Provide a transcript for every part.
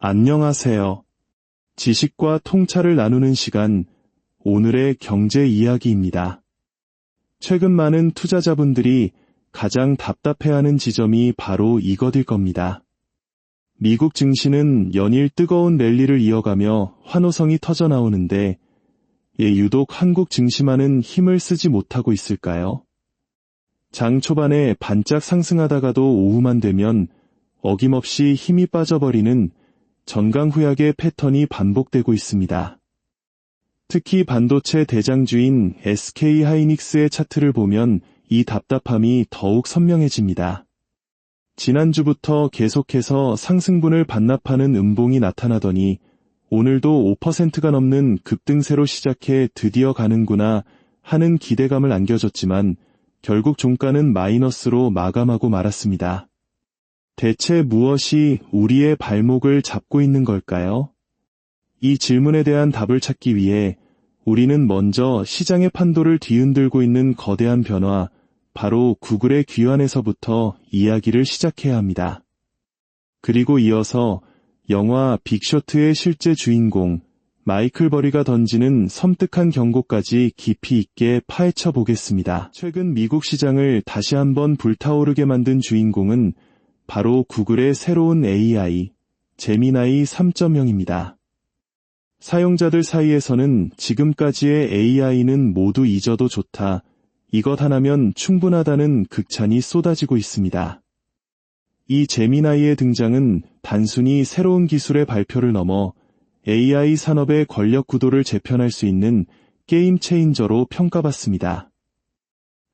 안녕하세요. 지식과 통찰을 나누는 시간, 오늘의 경제 이야기입니다. 최근 많은 투자자분들이 가장 답답해하는 지점이 바로 이것일 겁니다. 미국 증시는 연일 뜨거운 랠리를 이어가며 환호성이 터져나오는데 유독 한국 증시만은 힘을 쓰지 못하고 있을까요? 장 초반에 반짝 상승하다가도 오후만 되면 어김없이 힘이 빠져버리는 전강후약의 패턴이 반복되고 있습니다. 특히 반도체 대장주인 SK하이닉스의 차트를 보면 이 답답함이 더욱 선명해집니다. 지난주부터 계속해서 상승분을 반납하는 음봉이 나타나더니 오늘도 5%가 넘는 급등세로 시작해 드디어 가는구나 하는 기대감을 안겨줬지만 결국 종가는 마이너스로 마감하고 말았습니다. 대체 무엇이 우리의 발목을 잡고 있는 걸까요? 이 질문에 대한 답을 찾기 위해 우리는 먼저 시장의 판도를 뒤흔들고 있는 거대한 변화, 바로 구글의 귀환에서부터 이야기를 시작해야 합니다. 그리고 이어서 영화 빅쇼트의 실제 주인공 마이클 버리가 던지는 섬뜩한 경고까지 깊이 있게 파헤쳐 보겠습니다. 최근 미국 시장을 다시 한번 불타오르게 만든 주인공은 바로 구글의 새로운 AI, 제미나이 3.0입니다. 사용자들 사이에서는 지금까지의 AI는 모두 잊어도 좋다, 이것 하나면 충분하다는 극찬이 쏟아지고 있습니다. 이 제미나이의 등장은 단순히 새로운 기술의 발표를 넘어 AI 산업의 권력 구도를 재편할 수 있는 게임 체인저로 평가받습니다.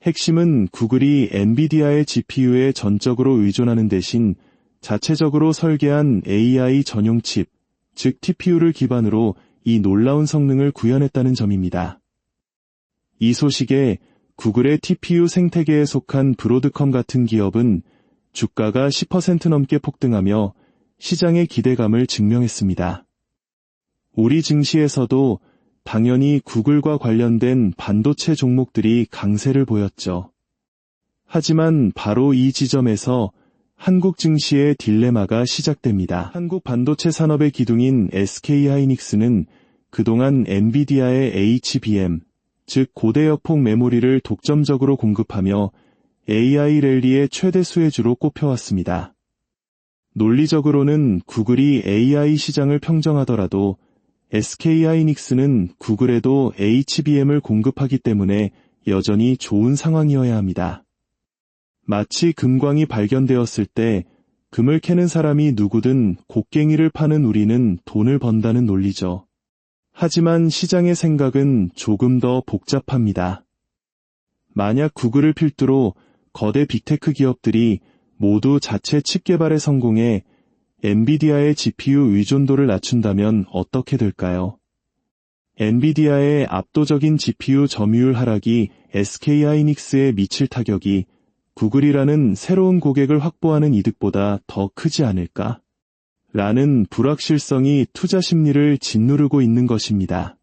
핵심은 구글이 엔비디아의 GPU에 전적으로 의존하는 대신 자체적으로 설계한 AI 전용 칩, 즉 TPU를 기반으로 이 놀라운 성능을 구현했다는 점입니다. 이 소식에 구글의 TPU 생태계에 속한 브로드컴 같은 기업은 주가가 10% 넘게 폭등하며 시장의 기대감을 증명했습니다. 우리 증시에서도 당연히 구글과 관련된 반도체 종목들이 강세를 보였죠. 하지만 바로 이 지점에서 한국 증시의 딜레마가 시작됩니다. 한국 반도체 산업의 기둥인 SK하이닉스는 그동안 엔비디아의 HBM, 즉 고대역폭 메모리를 독점적으로 공급하며 AI 랠리의 최대 수혜주로 꼽혀왔습니다. 논리적으로는 구글이 AI 시장을 평정하더라도 SK하이닉스는 구글에도 HBM을 공급하기 때문에 여전히 좋은 상황이어야 합니다. 마치 금광이 발견되었을 때 금을 캐는 사람이 누구든 곡괭이를 파는 우리는 돈을 번다는 논리죠. 하지만 시장의 생각은 조금 더 복잡합니다. 만약 구글을 필두로 거대 빅테크 기업들이 모두 자체 칩 개발에 성공해 엔비디아의 GPU 의존도를 낮춘다면 어떻게 될까요? 엔비디아의 압도적인 GPU 점유율 하락이 SK하이닉스에 미칠 타격이 구글이라는 새로운 고객을 확보하는 이득보다 더 크지 않을까? 라는 불확실성이 투자 심리를 짓누르고 있는 것입니다.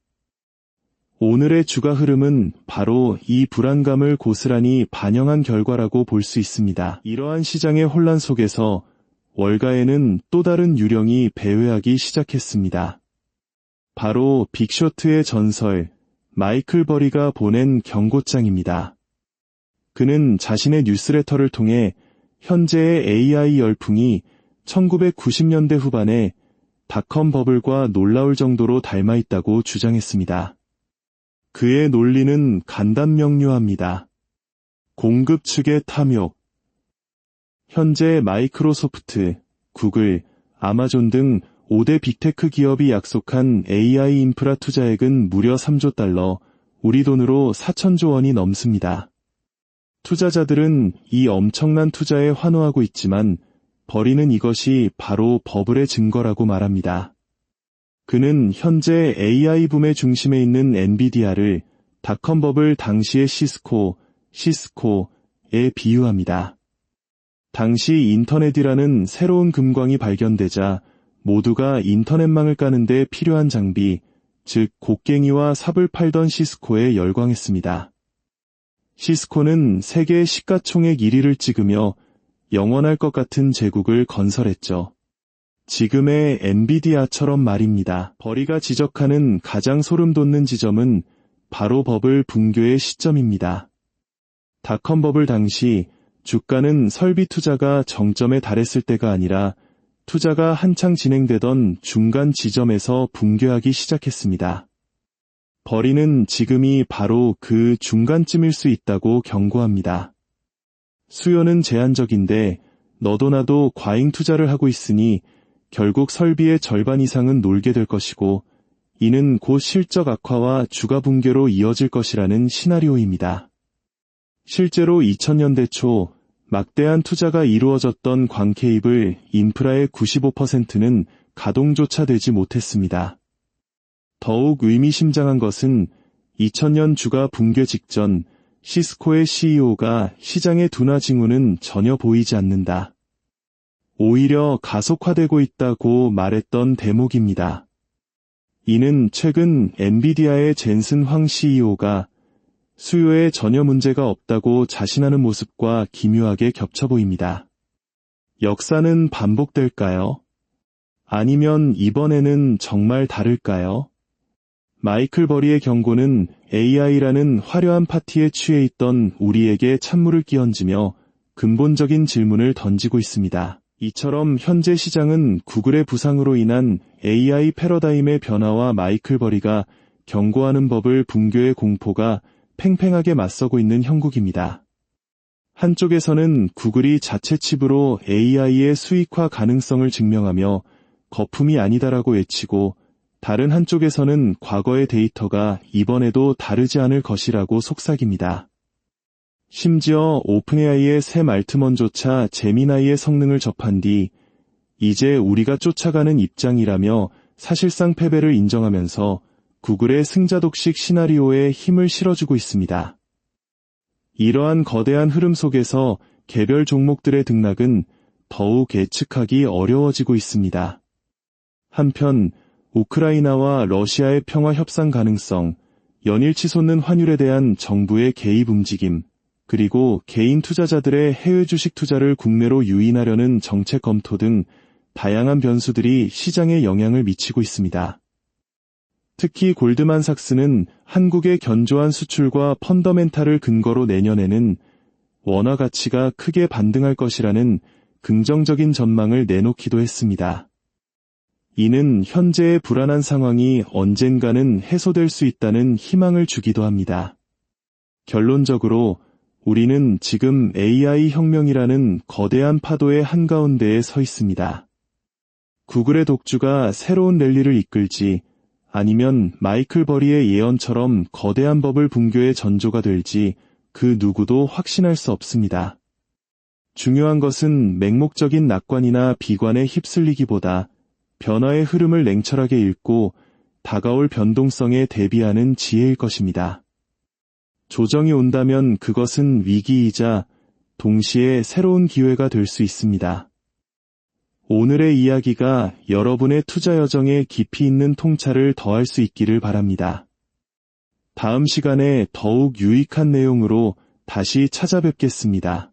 오늘의 주가 흐름은 바로 이 불안감을 고스란히 반영한 결과라고 볼 수 있습니다. 이러한 시장의 혼란 속에서 월가에는 또 다른 유령이 배회하기 시작했습니다. 바로 빅쇼트의 전설, 마이클 버리가 보낸 경고장입니다. 그는 자신의 뉴스레터를 통해 현재의 AI 열풍이 1990년대 후반에 닷컴 버블과 놀라울 정도로 닮아있다고 주장했습니다. 그의 논리는 간단명료합니다. 공급 측의 탐욕. 현재 마이크로소프트, 구글, 아마존 등 5대 빅테크 기업이 약속한 AI 인프라 투자액은 무려 3조 달러, 우리 돈으로 4천조 원이 넘습니다. 투자자들은 이 엄청난 투자에 환호하고 있지만 버리는 이것이 바로 버블의 증거라고 말합니다. 그는 현재 AI 붐의 중심에 있는 엔비디아를 닷컴 버블 당시의 시스코에 비유합니다. 당시 인터넷이라는 새로운 금광이 발견되자 모두가 인터넷망을 까는데 필요한 장비, 즉 곡괭이와 삽을 팔던 시스코에 열광했습니다. 시스코는 세계 시가총액 1위를 찍으며 영원할 것 같은 제국을 건설했죠. 지금의 엔비디아처럼 말입니다. 버리가 지적하는 가장 소름 돋는 지점은 바로 버블 붕괴의 시점입니다. 닷컴 버블 당시 주가는 설비 투자가 정점에 달했을 때가 아니라 투자가 한창 진행되던 중간 지점에서 붕괴하기 시작했습니다. 버리는 지금이 바로 그 중간쯤일 수 있다고 경고합니다. 수요는 제한적인데 너도 나도 과잉 투자를 하고 있으니 결국 설비의 절반 이상은 놀게 될 것이고 이는 곧 실적 악화와 주가 붕괴로 이어질 것이라는 시나리오입니다. 실제로 2000년대 초 막대한 투자가 이루어졌던 광케이블 인프라의 95%는 가동조차 되지 못했습니다. 더욱 의미심장한 것은 2000년 주가 붕괴 직전 시스코의 CEO가 시장의 둔화 징후는 전혀 보이지 않는다. 오히려 가속화되고 있다고 말했던 대목입니다. 이는 최근 엔비디아의 젠슨 황 CEO가 수요에 전혀 문제가 없다고 자신하는 모습과 기묘하게 겹쳐 보입니다. 역사는 반복될까요? 아니면 이번에는 정말 다를까요? 마이클 버리의 경고는 AI라는 화려한 파티에 취해 있던 우리에게 찬물을 끼얹으며 근본적인 질문을 던지고 있습니다. 이처럼 현재 시장은 구글의 부상으로 인한 AI 패러다임의 변화와 마이클 버리가 경고하는 버블 붕괴의 공포가 팽팽하게 맞서고 있는 형국입니다. 한쪽에서는 구글이 자체 칩으로 AI의 수익화 가능성을 증명하며 거품이 아니다라고 외치고 다른 한쪽에서는 과거의 데이터가 이번에도 다르지 않을 것이라고 속삭입니다. 심지어 오픈AI의 새 말트먼조차 제미나이의 성능을 접한 뒤 이제 우리가 쫓아가는 입장이라며 사실상 패배를 인정하면서 구글의 승자독식 시나리오에 힘을 실어주고 있습니다. 이러한 거대한 흐름 속에서 개별 종목들의 등락은 더욱 예측하기 어려워지고 있습니다. 한편 우크라이나와 러시아의 평화 협상 가능성, 연일 치솟는 환율에 대한 정부의 개입 움직임, 그리고 개인 투자자들의 해외 주식 투자를 국내로 유인하려는 정책 검토 등 다양한 변수들이 시장에 영향을 미치고 있습니다. 특히 골드만삭스는 한국의 견조한 수출과 펀더멘탈을 근거로 내년에는 원화 가치가 크게 반등할 것이라는 긍정적인 전망을 내놓기도 했습니다. 이는 현재의 불안한 상황이 언젠가는 해소될 수 있다는 희망을 주기도 합니다. 결론적으로 우리는 지금 AI 혁명이라는 거대한 파도의 한가운데에 서 있습니다. 구글의 독주가 새로운 랠리를 이끌지 아니면 마이클 버리의 예언처럼 거대한 버블 붕괴의 전조가 될지 그 누구도 확신할 수 없습니다. 중요한 것은 맹목적인 낙관이나 비관에 휩쓸리기보다 변화의 흐름을 냉철하게 읽고 다가올 변동성에 대비하는 지혜일 것입니다. 조정이 온다면 그것은 위기이자 동시에 새로운 기회가 될 수 있습니다. 오늘의 이야기가 여러분의 투자 여정에 깊이 있는 통찰을 더할 수 있기를 바랍니다. 다음 시간에 더욱 유익한 내용으로 다시 찾아뵙겠습니다.